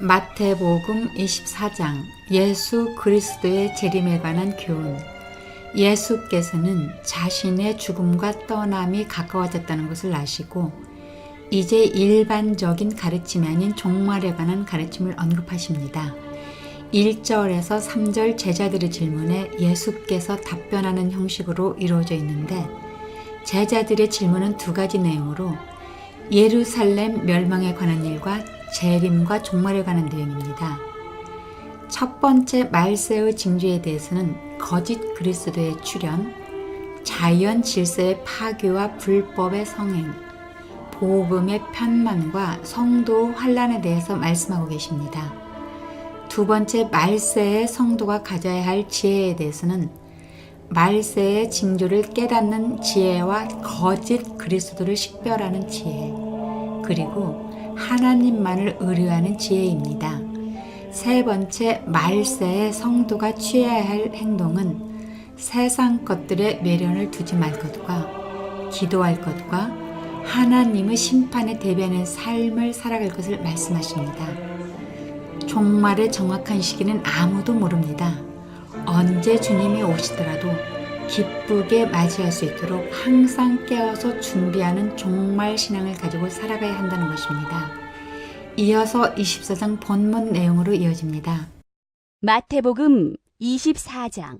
마태복음 24장 예수 그리스도의 재림에 관한 교훈. 예수께서는 자신의 죽음과 떠남이 가까워졌다는 것을 아시고 이제 일반적인 가르침이 아닌 종말에 관한 가르침을 언급하십니다. 1절에서 3절 제자들의 질문에 예수께서 답변하는 형식으로 이루어져 있는데, 제자들의 질문은 두 가지 내용으로 예루살렘 멸망에 관한 일과 재림과 종말에 관한 내용입니다. 첫 번째 말세의 징조에 대해서는 거짓 그리스도의 출현, 자연 질서의 파괴와 불법의 성행, 복음의 편만과 성도 환란에 대해서 말씀하고 계십니다. 두 번째 말세의 성도가 가져야 할 지혜에 대해서는 말세의 징조를 깨닫는 지혜와 거짓 그리스도를 식별하는 지혜, 그리고 하나님만을 의뢰하는 지혜입니다. 세 번째 말세의 성도가 취해야 할 행동은 세상 것들의 매련을 두지 말 것과 기도할 것과 하나님의 심판에 대비하는 삶을 살아갈 것을 말씀하십니다. 종말의 정확한 시기는 아무도 모릅니다. 언제 주님이 오시더라도 기쁘게 맞이할 수 있도록 항상 깨어서 준비하는 종말 신앙을 가지고 살아가야 한다는 것입니다. 이어서 24장 본문 내용으로 이어집니다. 마태복음 24장.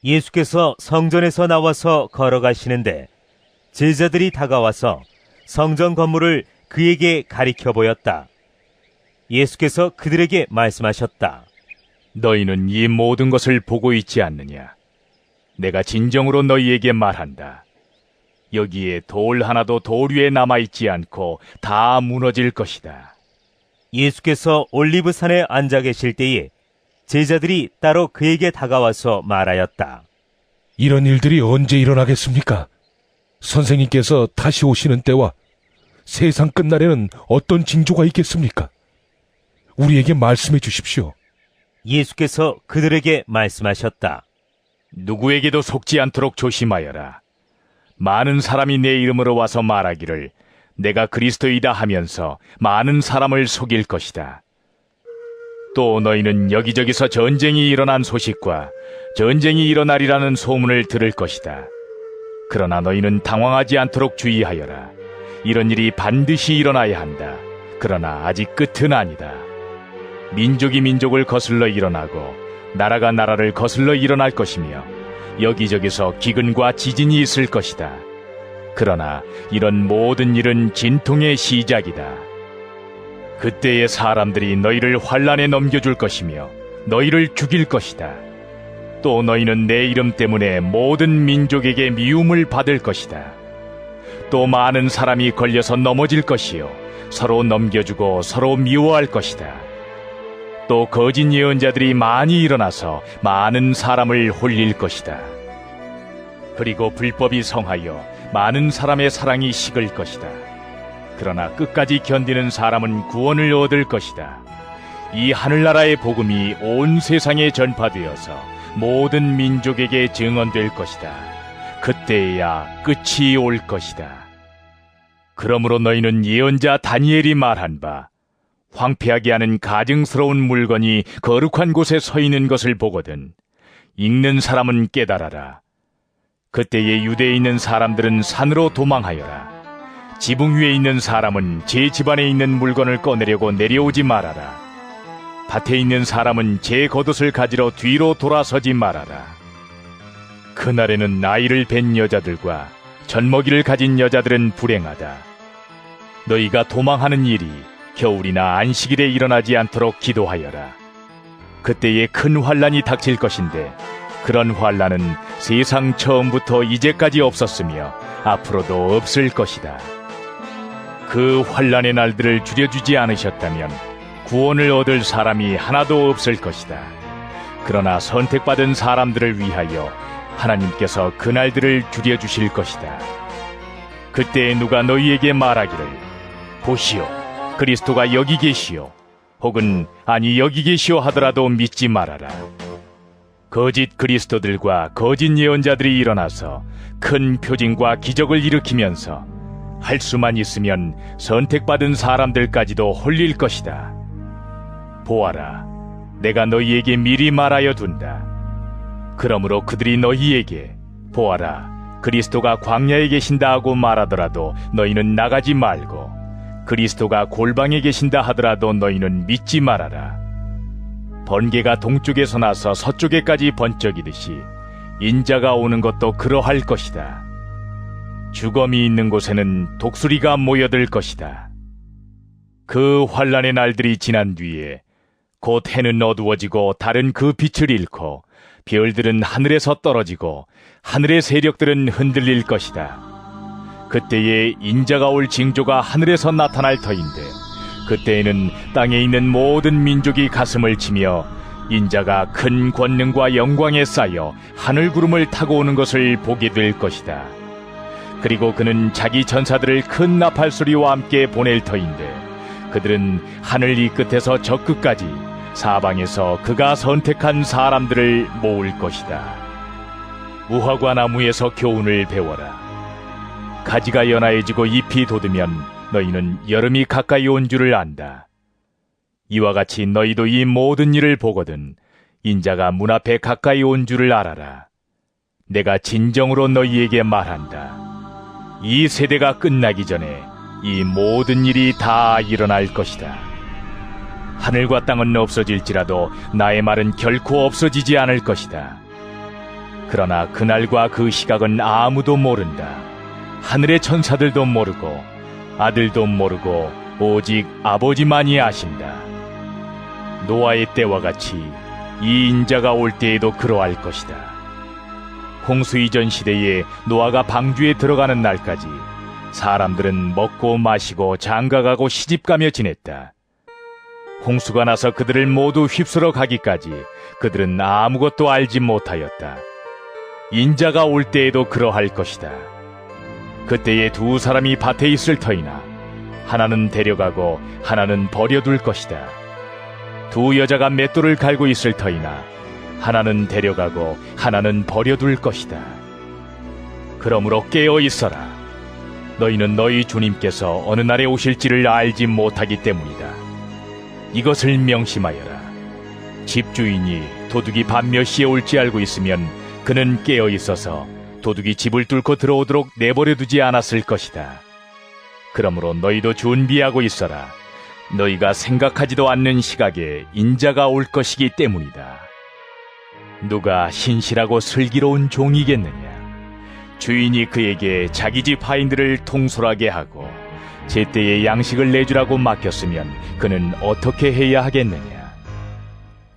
예수께서 성전에서 나와서 걸어가시는데 제자들이 다가와서 성전 건물을 그에게 가리켜 보였다. 예수께서 그들에게 말씀하셨다. 너희는 이 모든 것을 보고 있지 않느냐? 내가 진정으로 너희에게 말한다. 여기에 돌 하나도 돌 위에 남아있지 않고 다 무너질 것이다. 예수께서 올리브산에 앉아 계실 때에 제자들이 따로 그에게 다가와서 말하였다. 이런 일들이 언제 일어나겠습니까? 선생님께서 다시 오시는 때와 세상 끝날에는 어떤 징조가 있겠습니까? 우리에게 말씀해 주십시오. 예수께서 그들에게 말씀하셨다. 누구에게도 속지 않도록 조심하여라. 많은 사람이 내 이름으로 와서 말하기를 내가 그리스도이다 하면서 많은 사람을 속일 것이다. 또 너희는 여기저기서 전쟁이 일어난 소식과 전쟁이 일어나리라는 소문을 들을 것이다. 그러나 너희는 당황하지 않도록 주의하여라. 이런 일이 반드시 일어나야 한다. 그러나 아직 끝은 아니다. 민족이 민족을 거슬러 일어나고 나라가 나라를 거슬러 일어날 것이며 여기저기서 기근과 지진이 있을 것이다. 그러나 이런 모든 일은 진통의 시작이다. 그때의 사람들이 너희를 환난에 넘겨줄 것이며 너희를 죽일 것이다. 또 너희는 내 이름 때문에 모든 민족에게 미움을 받을 것이다. 또 많은 사람이 걸려서 넘어질 것이요 서로 넘겨주고 서로 미워할 것이다. 또 거짓 예언자들이 많이 일어나서 많은 사람을 홀릴 것이다. 그리고 불법이 성하여 많은 사람의 사랑이 식을 것이다. 그러나 끝까지 견디는 사람은 구원을 얻을 것이다. 이 하늘나라의 복음이 온 세상에 전파되어서 모든 민족에게 증언될 것이다. 그때야 끝이 올 것이다. 그러므로 너희는 예언자 다니엘이 말한 바 황폐하게 하는 가증스러운 물건이 거룩한 곳에 서 있는 것을 보거든 읽는 사람은 깨달아라. 그때에 유대에 있는 사람들은 산으로 도망하여라. 지붕 위에 있는 사람은 제 집안에 있는 물건을 꺼내려고 내려오지 말아라. 밭에 있는 사람은 제 겉옷을 가지러 뒤로 돌아서지 말아라. 그날에는 아이를 뵌 여자들과 젖먹이를 가진 여자들은 불행하다. 너희가 도망하는 일이 겨울이나 안식일에 일어나지 않도록 기도하여라. 그때에 큰 환난이 닥칠 것인데 그런 환난은 세상 처음부터 이제까지 없었으며 앞으로도 없을 것이다. 그 환난의 날들을 줄여주지 않으셨다면 구원을 얻을 사람이 하나도 없을 것이다. 그러나 선택받은 사람들을 위하여 하나님께서 그 날들을 줄여주실 것이다. 그때 누가 너희에게 말하기를 보시오, 그리스도가 여기 계시오, 혹은 아니 여기 계시오 하더라도 믿지 말아라. 거짓 그리스도들과 거짓 예언자들이 일어나서 큰 표징과 기적을 일으키면서 할 수만 있으면 선택받은 사람들까지도 홀릴 것이다. 보아라, 내가 너희에게 미리 말하여 둔다. 그러므로 그들이 너희에게 보아라, 그리스도가 광야에 계신다 하고 말하더라도 너희는 나가지 말고, 그리스도가 골방에 계신다 하더라도 너희는 믿지 말아라. 번개가 동쪽에서 나서 서쪽에까지 번쩍이듯이 인자가 오는 것도 그러할 것이다. 주검이 있는 곳에는 독수리가 모여들 것이다. 그 환난의 날들이 지난 뒤에 곧 해는 어두워지고 달은 그 빛을 잃고 별들은 하늘에서 떨어지고 하늘의 세력들은 흔들릴 것이다. 그때에 인자가 올 징조가 하늘에서 나타날 터인데, 그때에는 땅에 있는 모든 민족이 가슴을 치며 인자가 큰 권능과 영광에 쌓여 하늘 구름을 타고 오는 것을 보게 될 것이다. 그리고 그는 자기 전사들을 큰 나팔 소리와 함께 보낼 터인데, 그들은 하늘 이 끝에서 저 끝까지 사방에서 그가 선택한 사람들을 모을 것이다. 무화과 나무에서 교훈을 배워라. 가지가 연하해지고 잎이 돋으면 너희는 여름이 가까이 온 줄을 안다. 이와 같이 너희도 이 모든 일을 보거든 인자가 문 앞에 가까이 온 줄을 알아라. 내가 진정으로 너희에게 말한다. 이 세대가 끝나기 전에 이 모든 일이 다 일어날 것이다. 하늘과 땅은 없어질지라도 나의 말은 결코 없어지지 않을 것이다. 그러나 그날과 그 시각은 아무도 모른다. 하늘의 천사들도 모르고 아들도 모르고 오직 아버지만이 아신다. 노아의 때와 같이 이 인자가 올 때에도 그러할 것이다. 홍수 이전 시대에 노아가 방주에 들어가는 날까지 사람들은 먹고 마시고 장가가고 시집가며 지냈다. 홍수가 나서 그들을 모두 휩쓸어 가기까지 그들은 아무것도 알지 못하였다. 인자가 올 때에도 그러할 것이다. 그때에 두 사람이 밭에 있을 터이나 하나는 데려가고 하나는 버려둘 것이다. 두 여자가 맷돌을 갈고 있을 터이나 하나는 데려가고 하나는 버려둘 것이다. 그러므로 깨어 있어라. 너희는 너희 주님께서 어느 날에 오실지를 알지 못하기 때문이다. 이것을 명심하여라. 집주인이 도둑이 밤 몇 시에 올지 알고 있으면 그는 깨어 있어서 도둑이 집을 뚫고 들어오도록 내버려두지 않았을 것이다. 그러므로 너희도 준비하고 있어라. 너희가 생각하지도 않는 시각에 인자가 올 것이기 때문이다. 누가 신실하고 슬기로운 종이겠느냐? 주인이 그에게 자기 집 하인들을 통솔하게 하고 제때에 양식을 내주라고 맡겼으면 그는 어떻게 해야 하겠느냐?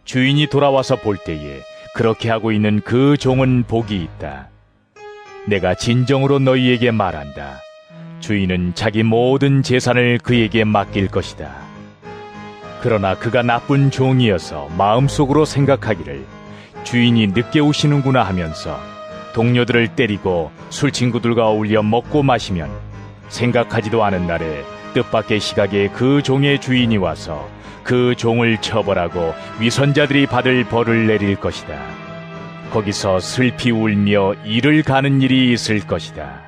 주인이 돌아와서 볼 때에 그렇게 하고 있는 그 종은 복이 있다. 내가 진정으로 너희에게 말한다. 주인은 자기 모든 재산을 그에게 맡길 것이다. 그러나 그가 나쁜 종이어서 마음속으로 생각하기를 주인이 늦게 오시는구나 하면서 동료들을 때리고 술친구들과 어울려 먹고 마시면 생각하지도 않은 날에 뜻밖의 시각에 그 종의 주인이 와서 그 종을 처벌하고 위선자들이 받을 벌을 내릴 것이다. 거기서 슬피 울며 이를 가는 일이 있을 것이다.